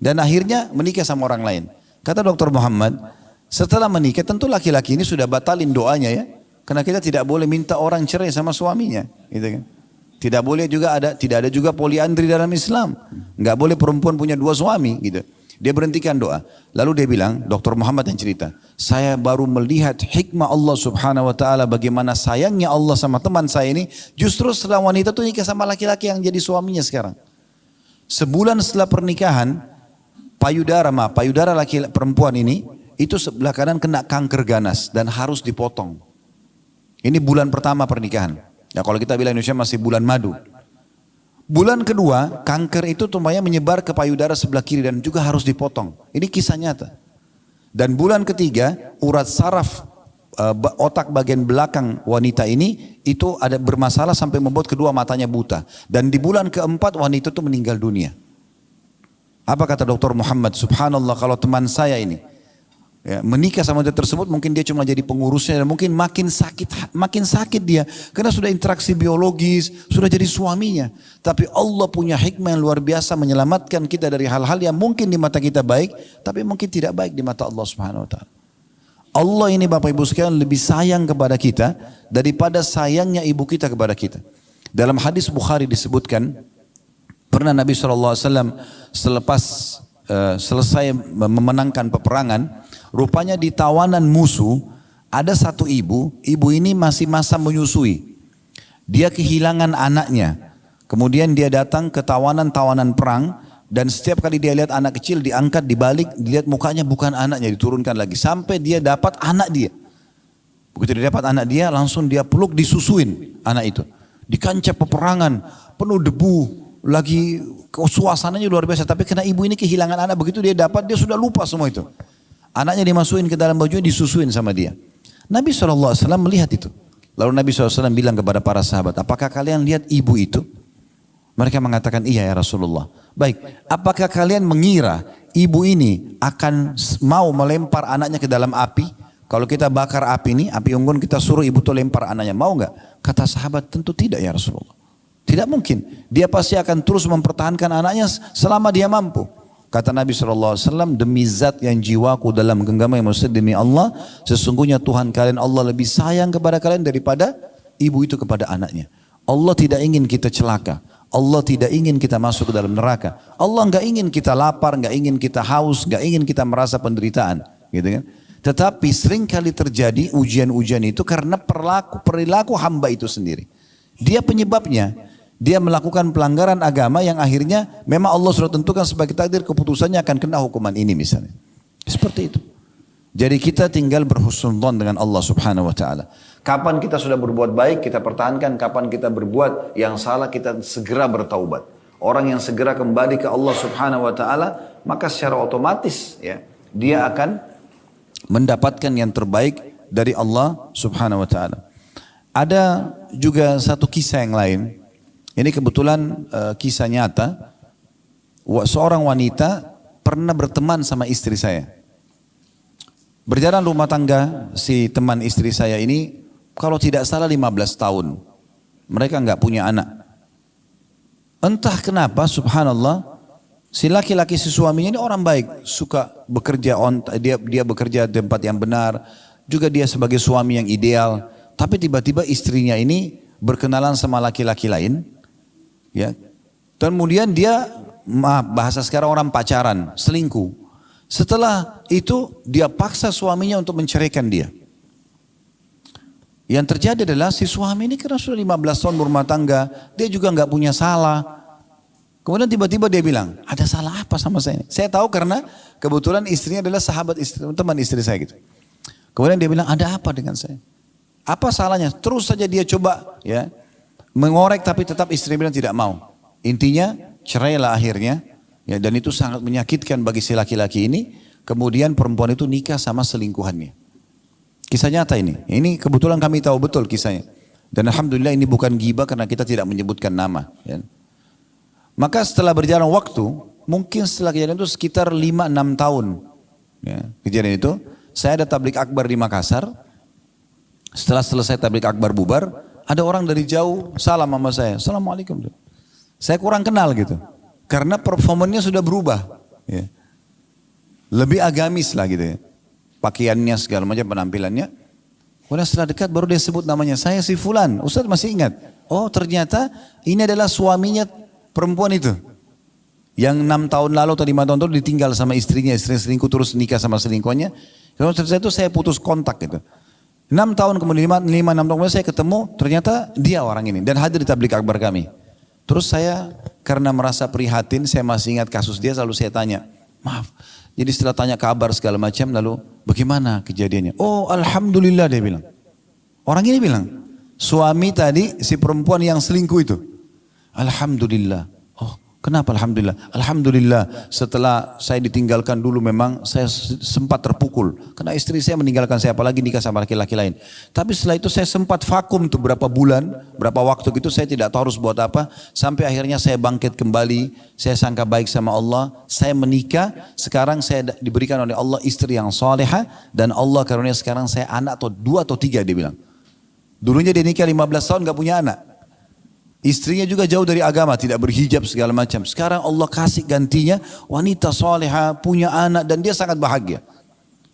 Dan akhirnya menikah sama orang lain. Kata Dr. Muhammad, setelah menikah tentu laki-laki ini sudah batalin doanya ya. Karena kita tidak boleh minta orang cerai sama suaminya. Gitu kan. Tidak boleh juga tidak ada juga poliandri dalam Islam. Enggak boleh perempuan punya 2 suami gitu. Dia berhentikan doa. Lalu dia bilang, Dr. Muhammad yang cerita, saya baru melihat hikmah Allah subhanahu wa ta'ala, bagaimana sayangnya Allah sama teman saya ini, justru setelah wanita itu nikah sama laki-laki yang jadi suaminya sekarang. Sebulan setelah pernikahan, payudara perempuan ini, itu sebelah kanan kena kanker ganas dan harus dipotong. Ini bulan pertama pernikahan. Ya kalau kita bilang Indonesia masih bulan madu. Bulan kedua, kanker itu tumpahnya menyebar ke payudara sebelah kiri dan juga harus dipotong. Ini kisah nyata. Dan bulan ketiga, urat saraf otak bagian belakang wanita ini itu ada bermasalah sampai membuat kedua matanya buta. Dan di bulan keempat wanita itu meninggal dunia. Apa kata Dr. Muhammad? Subhanallah, kalau teman saya ini ya, menikah sama wanita tersebut, mungkin dia cuma jadi pengurusnya dan mungkin makin sakit dia karena sudah interaksi biologis, sudah jadi suaminya. Tapi Allah punya hikmah yang luar biasa menyelamatkan kita dari hal-hal yang mungkin di mata kita baik, tapi mungkin tidak baik di mata Allah Subhanahu wa taala. Allah ini Bapak Ibu sekalian lebih sayang kepada kita daripada sayangnya ibu kita kepada kita. Dalam hadis Bukhari disebutkan, pernah Nabi SAW selesai memenangkan peperangan, rupanya di tawanan musuh ada satu ibu ini masih masa menyusui. Dia kehilangan anaknya. Kemudian dia datang ke tawanan perang. Dan setiap kali dia lihat anak kecil diangkat, dibalik, dilihat mukanya bukan anaknya, diturunkan lagi. Sampai dia dapat anak dia. Begitu dia dapat anak dia, langsung dia peluk, disusuin anak itu. Di kancah peperangan, penuh debu, lagi suasananya luar biasa. Tapi karena ibu ini kehilangan anak, begitu dia dapat, dia sudah lupa semua itu. Anaknya dimasukin ke dalam bajunya, disusuin sama dia. Nabi SAW melihat itu. Lalu Nabi SAW bilang kepada para sahabat, apakah kalian lihat ibu itu? Mereka mengatakan, iya ya Rasulullah. Baik, apakah kalian mengira ibu ini akan mau melempar anaknya ke dalam api? Kalau kita bakar api ini, api unggun, kita suruh ibu itu lempar anaknya, mau nggak? Kata sahabat, tentu tidak ya Rasulullah. Tidak mungkin. Dia pasti akan terus mempertahankan anaknya selama dia mampu. Kata Nabi SAW, demi zat yang jiwaku dalam genggaman yang maksud demi Allah, sesungguhnya Tuhan kalian Allah lebih sayang kepada kalian daripada ibu itu kepada anaknya. Allah tidak ingin kita celaka. Allah tidak ingin kita masuk ke dalam neraka. Allah enggak ingin kita lapar, enggak ingin kita haus, enggak ingin kita merasa penderitaan, gitu kan? Tetapi sering kali terjadi ujian-ujian itu karena perilaku hamba itu sendiri. Dia penyebabnya. Dia melakukan pelanggaran agama yang akhirnya memang Allah sudah tentukan sebagai takdir, keputusannya akan kena hukuman ini misalnya. Seperti itu. Jadi kita tinggal berhusnudzon dengan Allah Subhanahu wa taala. Kapan kita sudah berbuat baik, kita pertahankan. Kapan kita berbuat yang salah, kita segera bertaubat. Orang yang segera kembali ke Allah Subhanahu wa taala, maka secara otomatis ya, dia akan mendapatkan yang terbaik dari Allah Subhanahu wa taala. Ada juga satu kisah yang lain. Ini kebetulan kisah nyata. Seorang wanita pernah berteman sama istri saya. Berjalan rumah tangga si teman istri saya ini, kalau tidak salah 15 tahun. Mereka nggak punya anak. Entah kenapa subhanallah, si laki-laki si suaminya ini orang baik, suka bekerja dia bekerja di tempat yang benar, juga dia sebagai suami yang ideal. Tapi tiba-tiba istrinya ini berkenalan sama laki-laki lain, ya. Kemudian dia, bahasa sekarang orang pacaran, selingkuh. Setelah itu dia paksa suaminya untuk menceraikan dia. Yang terjadi adalah si suami ini karena sudah 15 tahun berumah tangga, dia juga nggak punya salah. Kemudian tiba-tiba dia bilang, ada salah apa sama saya ini? Saya tahu karena kebetulan istrinya adalah sahabat istri, teman istri saya gitu. Kemudian dia bilang, ada apa dengan saya? Apa salahnya? Terus saja dia coba ya mengorek, tapi tetap istri bilang tidak mau. Intinya cerailah akhirnya, ya, dan itu sangat menyakitkan bagi si laki-laki ini. Kemudian perempuan itu nikah sama selingkuhannya. Kisah nyata ini. Ini kebetulan kami tahu betul kisahnya. Dan alhamdulillah ini bukan ghibah karena kita tidak menyebutkan nama. Ya. Maka setelah berjalan waktu, mungkin setelah kejadian itu sekitar 5-6 tahun. Ya, kejadian itu, saya ada tablik akbar di Makassar. Setelah selesai tablik akbar bubar, ada orang dari jauh salam sama saya. Assalamualaikum. Saya kurang kenal gitu. Karena performanya sudah berubah. Ya. Lebih agamis lah gitu ya. Pakaiannya segala macam penampilannya. Kemudian setelah dekat baru dia sebut namanya. Saya si Fulan. Ustaz masih ingat. Oh ternyata ini adalah suaminya perempuan itu. Yang 6 tahun lalu atau 5 tahun lalu ditinggal sama istrinya. Istrinya selingkuh terus nikah sama selingkuhannya. Kalau setelah itu saya putus kontak gitu. 6 tahun kemudian 5-6 tahun kemudian saya ketemu, ternyata dia orang ini dan hadir di tablik akbar kami. Terus saya karena merasa prihatin, saya masih ingat kasus dia, lalu saya tanya, maaf. Jadi setelah tanya kabar segala macam, lalu bagaimana kejadiannya? Oh alhamdulillah dia bilang. Orang ini bilang, suami tadi si perempuan yang selingkuh itu. Alhamdulillah. Kenapa alhamdulillah? Alhamdulillah setelah saya ditinggalkan dulu memang saya sempat terpukul. Karena istri saya meninggalkan saya apalagi nikah sama laki-laki lain. Tapi setelah itu saya sempat vakum tuh berapa bulan, berapa waktu gitu saya tidak tahu harus buat apa. Sampai akhirnya saya bangkit kembali, saya sangka baik sama Allah. Saya menikah, sekarang saya diberikan oleh Allah istri yang salehah. Dan Allah karunia sekarang saya anak atau 2 atau 3 dia bilang. Dulunya dia nikah 15 tahun gak punya anak. Istrinya juga jauh dari agama, tidak berhijab segala macam. Sekarang Allah kasih gantinya wanita soleha, punya anak dan dia sangat bahagia.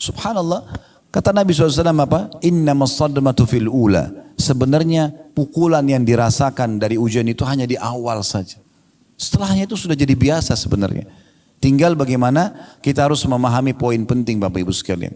Subhanallah. Kata Nabi SAW apa? Innamas sadmatu fil ula. Sebenarnya pukulan yang dirasakan dari ujian itu hanya di awal saja. Setelahnya itu sudah jadi biasa sebenarnya. Tinggal bagaimana kita harus memahami poin penting Bapak Ibu sekalian.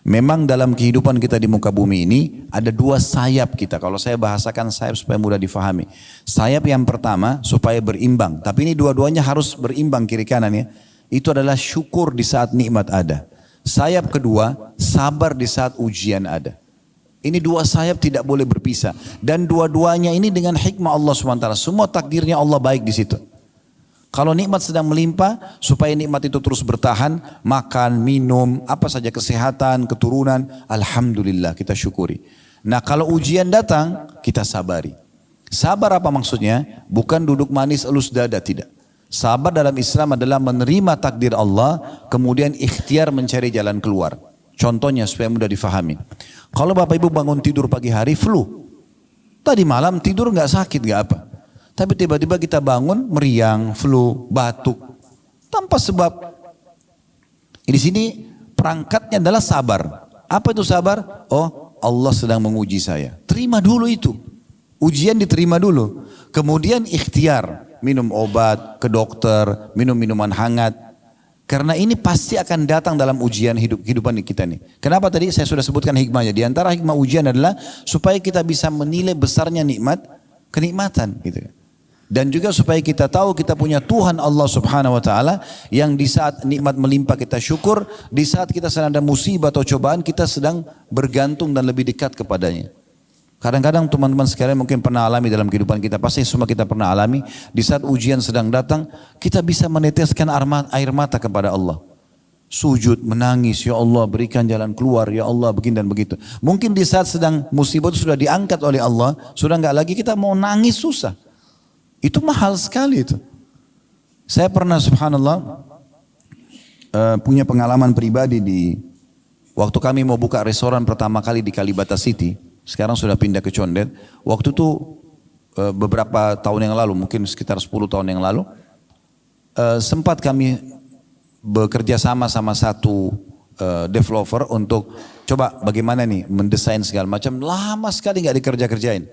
Memang dalam kehidupan kita di muka bumi ini ada 2 sayap kita. Kalau saya bahasakan sayap supaya mudah difahami. Sayap yang pertama supaya berimbang. Tapi ini dua-duanya harus berimbang kiri kanan ya. Itu adalah syukur di saat nikmat ada. Sayap kedua sabar di saat ujian ada. Ini 2 sayap tidak boleh berpisah. Dan dua-duanya ini dengan hikmah Allah SWT. Semua takdirnya Allah baik di situ. Kalau nikmat sedang melimpah, supaya nikmat itu terus bertahan, makan, minum, apa saja kesehatan, keturunan, alhamdulillah kita syukuri. Nah kalau ujian datang, kita sabari. Sabar apa maksudnya? Bukan duduk manis elus dada, tidak. Sabar dalam Islam adalah menerima takdir Allah, kemudian ikhtiar mencari jalan keluar. Contohnya supaya mudah difahami. Kalau Bapak Ibu bangun tidur pagi hari flu, tadi malam tidur nggak sakit nggak apa. Tapi tiba-tiba kita bangun meriang, flu, batuk, tanpa sebab. Di sini perangkatnya adalah sabar. Apa itu sabar? Oh, Allah sedang menguji saya. Terima dulu itu. Ujian diterima dulu. Kemudian ikhtiar, minum obat, ke dokter, minum minuman hangat. Karena ini pasti akan datang dalam ujian kehidupan kita nih. Kenapa tadi saya sudah sebutkan hikmahnya? Di antara hikmah ujian adalah supaya kita bisa menilai besarnya nikmat, kenikmatan gitu. Dan juga supaya kita tahu kita punya Tuhan Allah Subhanahu wa taala yang di saat nikmat melimpah kita syukur, di saat kita sedang ada musibah atau cobaan kita sedang bergantung dan lebih dekat kepadanya. Kadang-kadang teman-teman sekalian mungkin pernah alami dalam kehidupan kita, pasti semua kita pernah alami, di saat ujian sedang datang, kita bisa meneteskan air mata kepada Allah. Sujud, menangis, ya Allah berikan jalan keluar, ya Allah begini dan begitu. Mungkin di saat sedang musibah itu sudah diangkat oleh Allah, sudah enggak lagi kita mau nangis susah. Itu mahal sekali itu. Saya pernah subhanallah punya pengalaman pribadi di waktu kami mau buka restoran pertama kali di Kalibata City. Sekarang sudah pindah ke Condet. Waktu itu beberapa tahun yang lalu, mungkin sekitar 10 tahun yang lalu, sempat kami bekerja sama satu developer untuk coba bagaimana nih mendesain segala macam. Lama sekali nggak dikerja-kerjain.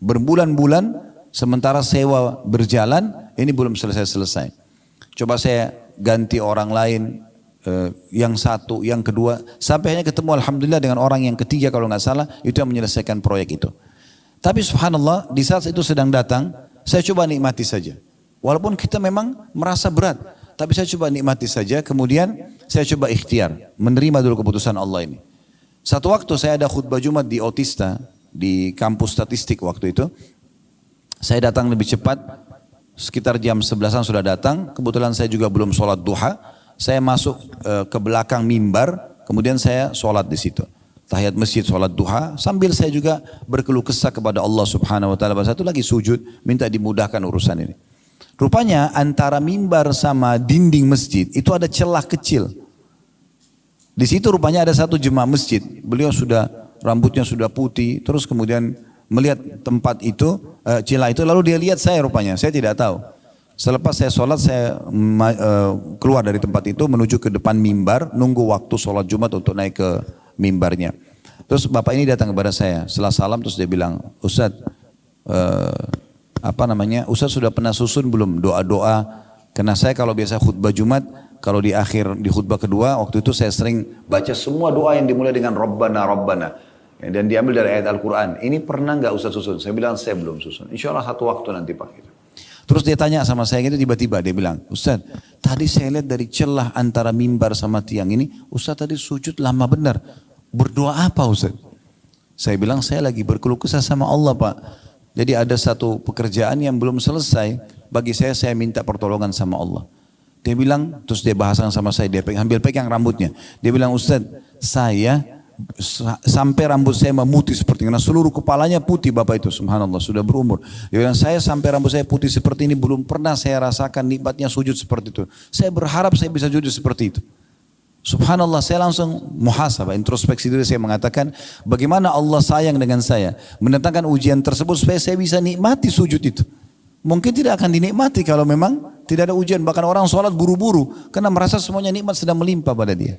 Berbulan-bulan, sementara sewa berjalan, ini belum selesai-selesai. Coba saya ganti orang lain, yang satu, yang kedua, sampai hanya ketemu alhamdulillah dengan orang yang ketiga kalau nggak salah, itu yang menyelesaikan proyek itu. Tapi subhanallah, di saat itu sedang datang, saya coba nikmati saja. Walaupun kita memang merasa berat, tapi saya coba nikmati saja, kemudian saya coba ikhtiar, menerima dulu keputusan Allah ini. Satu waktu saya ada khutbah Jumat di Otista, di kampus statistik waktu itu, saya datang lebih cepat, sekitar jam 11-an sudah datang, kebetulan saya juga belum sholat duha. Saya masuk ke belakang mimbar, kemudian saya sholat di situ. Tahiyat masjid, sholat duha, sambil saya juga berkeluh kesah kepada Allah Subhanahu Wa Taala. Satu lagi sujud, minta dimudahkan urusan ini. Rupanya antara mimbar sama dinding masjid itu ada celah kecil. Di situ rupanya ada satu jemaah masjid. Beliau rambutnya sudah putih, terus kemudian melihat tempat itu, celah itu, lalu dia lihat saya rupanya. Saya tidak tahu. Selepas saya sholat, saya keluar dari tempat itu menuju ke depan mimbar, nunggu waktu sholat Jumat untuk naik ke mimbarnya. Terus bapak ini datang kepada saya, setelah salam terus dia bilang, Ustadz, Ustadz sudah pernah susun belum doa-doa? Karena saya kalau biasa khutbah Jumat, kalau di khutbah kedua, waktu itu saya sering baca semua doa yang dimulai dengan Rabbana, Rabbana. Dan diambil dari ayat Al-Quran. Ini pernah nggak Ustadz susun? Saya bilang, saya belum susun. Insya Allah satu waktu nanti Pak. Gitu. Terus dia tanya sama saya gitu, tiba-tiba dia bilang, Ustadz, tadi saya lihat dari celah antara mimbar sama tiang ini, Ustadz tadi sujud lama benar. Berdoa apa Ustadz? Saya bilang, saya lagi berkeluh kesah sama Allah Pak. Jadi ada satu pekerjaan yang belum selesai, bagi saya minta pertolongan sama Allah. Dia bilang, terus dia bahasan sama saya, dia ambil pegang rambutnya. Dia bilang, Ustadz, saya sampai rambut saya memutih seperti ini. Karena seluruh kepalanya putih Bapak itu, subhanallah, sudah berumur. Dia bilang, saya sampai rambut saya putih seperti ini, belum pernah saya rasakan nikmatnya sujud seperti itu. Saya berharap saya bisa sujud seperti itu. Subhanallah, saya langsung muhasabah, introspeksi diri, saya mengatakan, bagaimana Allah sayang dengan saya, mendatangkan ujian tersebut supaya saya bisa nikmati sujud itu. Mungkin tidak akan dinikmati kalau memang tidak ada ujian. Bahkan orang sholat buru-buru, karena merasa semuanya nikmat sedang melimpah pada dia.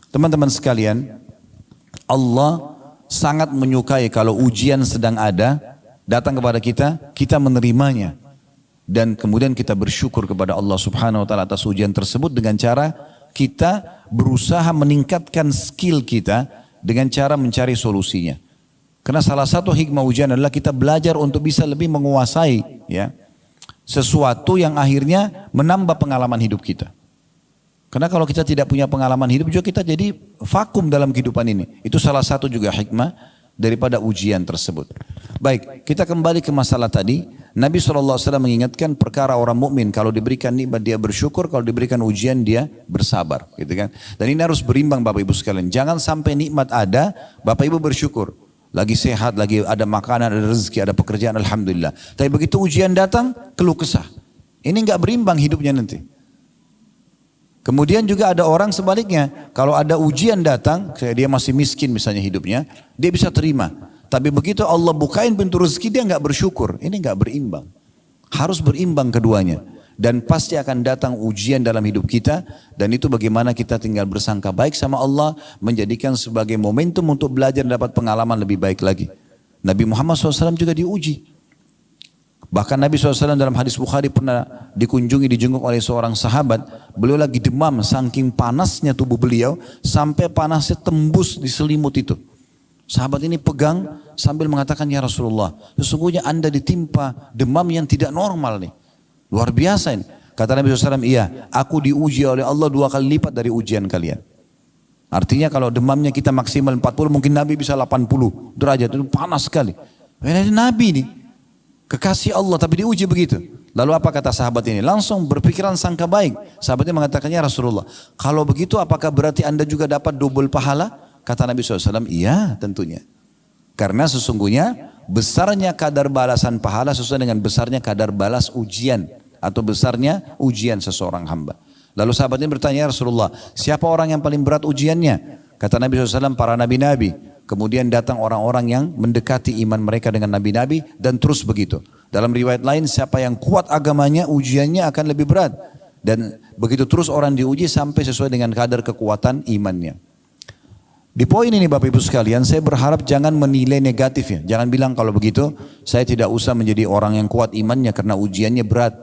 Teman-teman sekalian, Allah sangat menyukai kalau ujian sedang ada, datang kepada kita, kita menerimanya. Dan kemudian kita bersyukur kepada Allah Subhanahu Wa Taala atas ujian tersebut dengan cara kita berusaha meningkatkan skill kita dengan cara mencari solusinya. Karena salah satu hikmah ujian adalah kita belajar untuk bisa lebih menguasai sesuatu yang akhirnya menambah pengalaman hidup kita. Karena kalau kita tidak punya pengalaman hidup juga kita jadi vakum dalam kehidupan ini. Itu salah satu juga hikmah daripada ujian tersebut. Baik, kita kembali ke masalah tadi. Nabi SAW mengingatkan perkara orang mukmin, kalau diberikan nikmat dia bersyukur, kalau diberikan ujian dia bersabar, gitu kan? Dan ini harus berimbang Bapak Ibu sekalian. Jangan sampai nikmat ada, Bapak Ibu bersyukur. Lagi sehat, lagi ada makanan, ada rezeki, ada pekerjaan, alhamdulillah. Tapi begitu ujian datang, keluh kesah. Ini enggak berimbang hidupnya nanti. Kemudian juga ada orang sebaliknya, kalau ada ujian datang, kayak dia masih miskin misalnya hidupnya, dia bisa terima. Tapi begitu Allah bukain pintu rezeki, dia enggak bersyukur. Ini enggak berimbang. Harus berimbang keduanya. Dan pasti akan datang ujian dalam hidup kita, dan itu bagaimana kita tinggal bersangka baik sama Allah, menjadikan sebagai momentum untuk belajar dan dapat pengalaman lebih baik lagi. Nabi Muhammad SAW juga diuji. Bahkan Nabi SAW dalam hadis Bukhari pernah dijenguk oleh seorang sahabat. Beliau lagi demam, saking panasnya tubuh beliau, sampai panasnya tembus di selimut itu. Sahabat ini pegang sambil mengatakan, ya Rasulullah, sesungguhnya anda ditimpa demam yang tidak normal nih. Luar biasa ini. Kata Nabi SAW, iya, aku diuji oleh Allah 2 kali lipat dari ujian kalian. Artinya kalau demamnya kita maksimal 40, mungkin Nabi bisa 80 derajat, itu panas sekali. Ini Nabi nih, kekasih Allah tapi diuji begitu. Lalu apa kata sahabat ini? Langsung berpikiran sangka baik. Sahabatnya mengatakan, ya Rasulullah, kalau begitu apakah berarti anda juga dapat double pahala? Kata Nabi SAW, iya tentunya. Karena sesungguhnya besarnya kadar balasan pahala sesuai dengan besarnya kadar balas ujian. Atau besarnya ujian seseorang hamba. Lalu sahabatnya bertanya, ya Rasulullah, siapa orang yang paling berat ujiannya? Kata Nabi SAW, para nabi-nabi. Kemudian datang orang-orang yang mendekati iman mereka dengan nabi-nabi dan terus begitu. Dalam riwayat lain, siapa yang kuat agamanya, ujiannya akan lebih berat. Dan begitu terus orang diuji sampai sesuai dengan kadar kekuatan imannya. Di poin ini Bapak Ibu sekalian, saya berharap jangan menilai negatifnya. Jangan bilang kalau begitu, saya tidak usah menjadi orang yang kuat imannya karena ujiannya berat.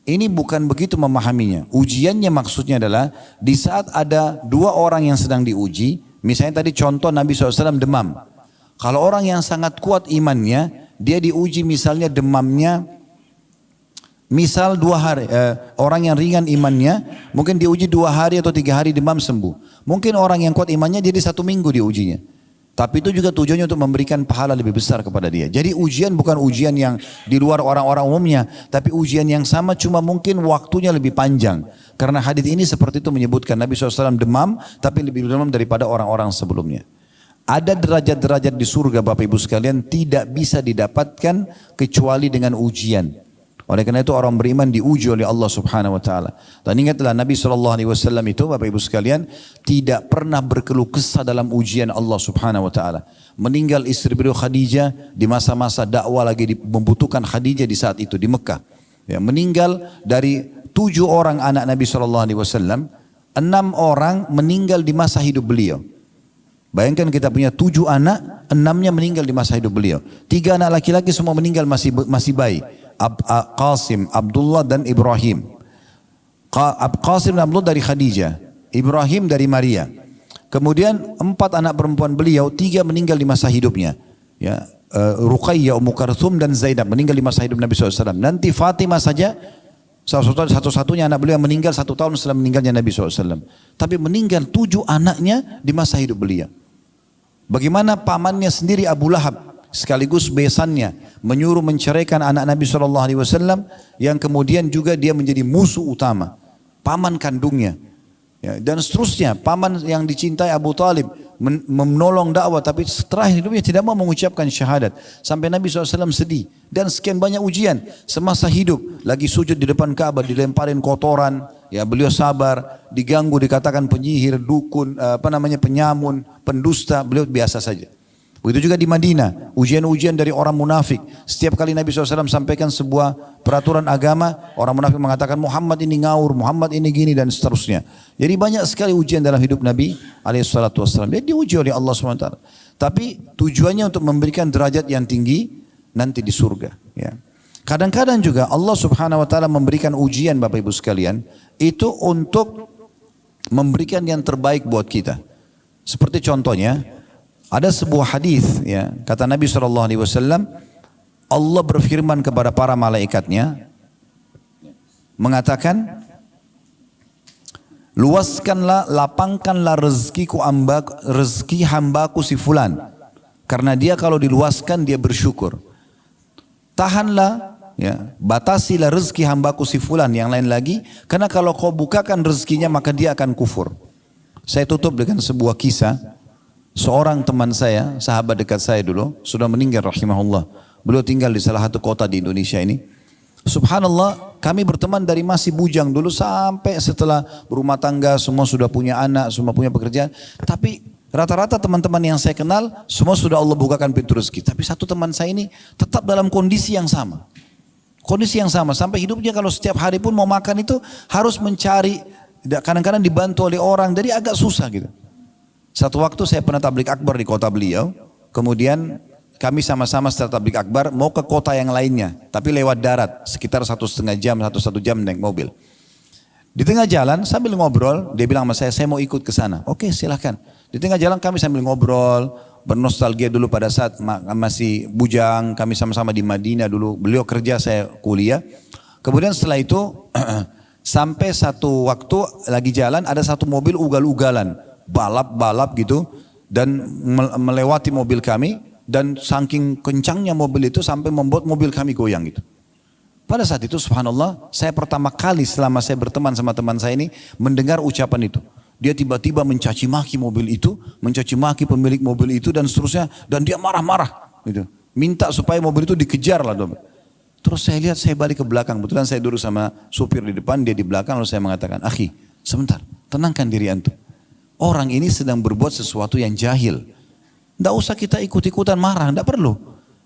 Ini bukan begitu memahaminya. Ujiannya maksudnya adalah di saat ada dua orang yang sedang diuji, misalnya tadi contoh Nabi SAW demam. Kalau orang yang sangat kuat imannya, dia diuji misalnya demamnya, misal 2 hari, orang yang ringan imannya, mungkin diuji 2 hari atau 3 hari demam sembuh. Mungkin orang yang kuat imannya jadi 1 minggu diujinya. Tapi itu juga tujuannya untuk memberikan pahala lebih besar kepada dia. Jadi ujian bukan ujian yang di luar orang-orang umumnya, tapi ujian yang sama cuma mungkin waktunya lebih panjang. Karena hadis ini seperti itu menyebutkan Nabi SAW demam, tapi lebih demam daripada orang-orang sebelumnya. Ada derajat-derajat di surga Bapak Ibu sekalian tidak bisa didapatkan kecuali dengan ujian. Oleh karena itu orang beriman diuji oleh Allah Subhanahu wa taala. Dan ingatlah Nabi SAW itu Bapak Ibu sekalian tidak pernah berkeluh kesah dalam ujian Allah Subhanahu wa taala. Meninggal istri beliau Khadijah di masa-masa dakwah lagi membutuhkan Khadijah di saat itu di Mekah. Ya, meninggal dari 7 orang anak Nabi SAW, 6 orang meninggal di masa hidup beliau. Bayangkan kita punya 7 anak, 6-nya meninggal di masa hidup beliau. 3 anak laki-laki semua meninggal masih bayi. Qasim, Abdullah dan Ibrahim. Qasim dan Abdullah dari Khadijah, Ibrahim dari Maria. Kemudian 4 anak perempuan beliau, 3 meninggal di masa hidupnya. Ya, Ruqayyah, Ummu Kalthum dan Zainab meninggal di masa hidup Nabi SAW. Nanti Fatimah saja satu-satunya anak beliau yang meninggal 1 tahun setelah meninggalnya Nabi SAW. Tapi meninggal 7 anaknya di masa hidup beliau. Bagaimana pamannya sendiri Abu Lahab sekaligus besannya menyuruh menceraikan anak Nabi SAW yang kemudian juga dia menjadi musuh utama, paman kandungnya, ya, dan seterusnya. Paman yang dicintai Abu Talib menolong dakwah, tapi setelah hidupnya tidak mau mengucapkan syahadat sampai Nabi SAW sedih. Dan sekian banyak ujian semasa hidup, lagi sujud di depan Ka'bah dilemparin kotoran, ya beliau sabar, diganggu dikatakan penyihir, dukun, penyamun, pendusta, beliau biasa saja. Begitu juga di Madinah, ujian-ujian dari orang munafik. Setiap kali Nabi SAW sampaikan sebuah peraturan agama, orang munafik mengatakan Muhammad ini ngawur, Muhammad ini gini dan seterusnya. Jadi banyak sekali ujian dalam hidup Nabi SAW. Dia diuji oleh Allah SWT. Tapi tujuannya untuk memberikan derajat yang tinggi nanti di surga. Ya. Kadang-kadang juga Allah Subhanahu Wa Taala memberikan ujian Bapak Ibu sekalian itu untuk memberikan yang terbaik buat kita. Seperti contohnya, ada sebuah hadis, ya, kata Nabi SAW, Allah berfirman kepada para malaikatnya, mengatakan, luaskanlah, lapangkanlah rezeki hambaku si fulan, karena dia kalau diluaskan dia bersyukur. Tahanlah, ya, batasilah rezeki hambaku si fulan, yang lain lagi, karena kalau kau bukakan rezekinya maka dia akan kufur. Saya tutup dengan sebuah kisah. Seorang teman saya, sahabat dekat saya dulu, sudah meninggal rahimahullah. Beliau tinggal di salah satu kota di Indonesia ini. Subhanallah, kami berteman dari masih bujang dulu sampai setelah berumah tangga, semua sudah punya anak, semua punya pekerjaan. Tapi rata-rata teman-teman yang saya kenal, semua sudah Allah bukakan pintu rezeki. Tapi satu teman saya ini tetap dalam kondisi yang sama. Kondisi yang sama, sampai hidupnya kalau setiap hari pun mau makan itu harus mencari, kadang-kadang dibantu oleh orang, jadi agak susah gitu. Satu waktu saya pernah tablik akbar di kota beliau, kemudian kami sama-sama setelah tablik akbar mau ke kota yang lainnya, tapi lewat darat, sekitar 1,5 jam, 1 jam naik mobil. Di tengah jalan sambil ngobrol, dia bilang sama saya mau ikut ke sana. Oke, silakan. Di tengah jalan kami sambil ngobrol, bernostalgia dulu pada saat masih bujang, kami sama-sama di Madinah dulu, beliau kerja, saya kuliah. Kemudian setelah itu, sampai satu waktu lagi jalan, ada satu mobil ugal-ugalan, balap-balap gitu, dan melewati mobil kami, dan saking kencangnya mobil itu sampai membuat mobil kami goyang gitu. Pada saat itu subhanallah, saya pertama kali selama saya berteman sama teman saya ini mendengar ucapan itu. Dia tiba-tiba mencaci maki mobil itu, mencaci maki pemilik mobil itu dan seterusnya, dan dia marah-marah gitu. Minta supaya mobil itu dikejar lah. Terus saya lihat, saya balik ke belakang, kebetulan saya duduk sama supir di depan, dia di belakang, lalu saya mengatakan, akhi, sebentar, tenangkan diri antum. Orang ini sedang berbuat sesuatu yang jahil. Tidak usah kita ikut-ikutan marah, tidak perlu.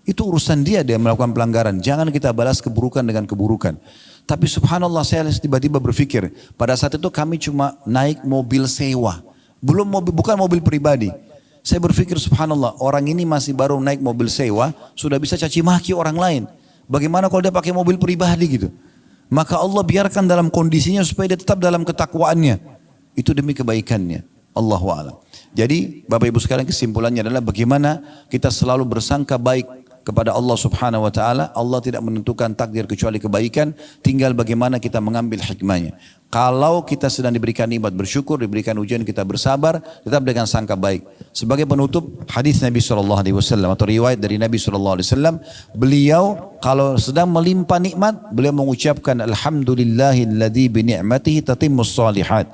Itu urusan dia melakukan pelanggaran. Jangan kita balas keburukan dengan keburukan. Tapi subhanallah saya tiba-tiba berpikir, pada saat itu kami cuma naik mobil sewa. Bukan mobil pribadi. Saya berpikir subhanallah, orang ini masih baru naik mobil sewa, sudah bisa caci maki orang lain. Bagaimana kalau dia pakai mobil pribadi gitu? Maka Allah biarkan dalam kondisinya supaya dia tetap dalam ketakwaannya. Itu demi kebaikannya. Allahu a'lam. Jadi Bapak Ibu sekalian, kesimpulannya adalah bagaimana kita selalu bersangka baik kepada Allah subhanahu wa ta'ala. Allah tidak menentukan takdir kecuali kebaikan, tinggal bagaimana kita mengambil hikmahnya. Kalau kita sedang diberikan nikmat bersyukur, diberikan ujian kita bersabar, tetap dengan sangka baik. Sebagai penutup, hadis Nabi SAW atau riwayat dari Nabi SAW, beliau kalau sedang melimpah nikmat, beliau mengucapkan alhamdulillahilladzi bi ni'matihi tatimmus shalihat.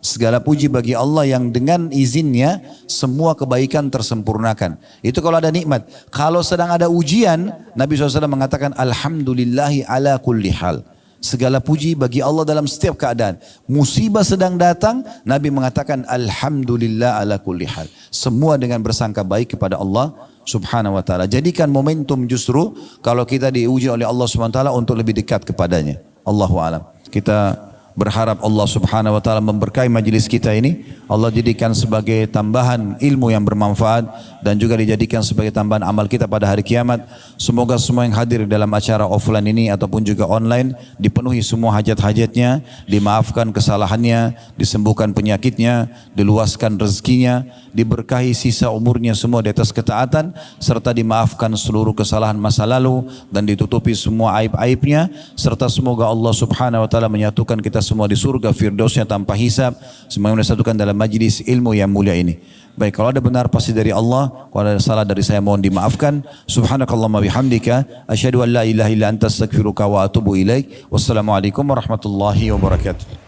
Segala puji bagi Allah yang dengan izinnya semua kebaikan tersempurnakan. Itu kalau ada nikmat. Kalau sedang ada ujian, Nabi SAW mengatakan alhamdulillahi ala kulli hal. Segala puji bagi Allah dalam setiap keadaan. Musibah sedang datang, Nabi mengatakan alhamdulillah ala kulli hal. Semua dengan bersangka baik kepada Allah subhanahu wa ta'ala. Jadikan momentum justru kalau kita diuji oleh Allah subhanahu wa ta'ala untuk lebih dekat kepadanya. Allahu a'lam. Kita berharap Allah subhanahu wa ta'ala memberkahi majlis kita ini. Allah jadikan sebagai tambahan ilmu yang bermanfaat dan juga dijadikan sebagai tambahan amal kita pada hari kiamat. Semoga semua yang hadir dalam acara offline ini ataupun juga online dipenuhi semua hajat-hajatnya, dimaafkan kesalahannya, disembuhkan penyakitnya, diluaskan rezekinya, diberkahi sisa umurnya semua di atas ketaatan, serta dimaafkan seluruh kesalahan masa lalu dan ditutupi semua aib-aibnya, serta semoga Allah subhanahu wa ta'ala menyatukan kita semua di surga firdausnya tanpa hisab. Semoga disatukan dalam majlis ilmu yang mulia ini. Baik, kalau ada benar pasti dari Allah, kalau ada salah dari saya mohon dimaafkan. Subhanakallahumma bihamdika asyhadu an la ilaha illa anta astaghfiruka wa atubu ilaik. Wassalamualaikum warahmatullahi wabarakatuh.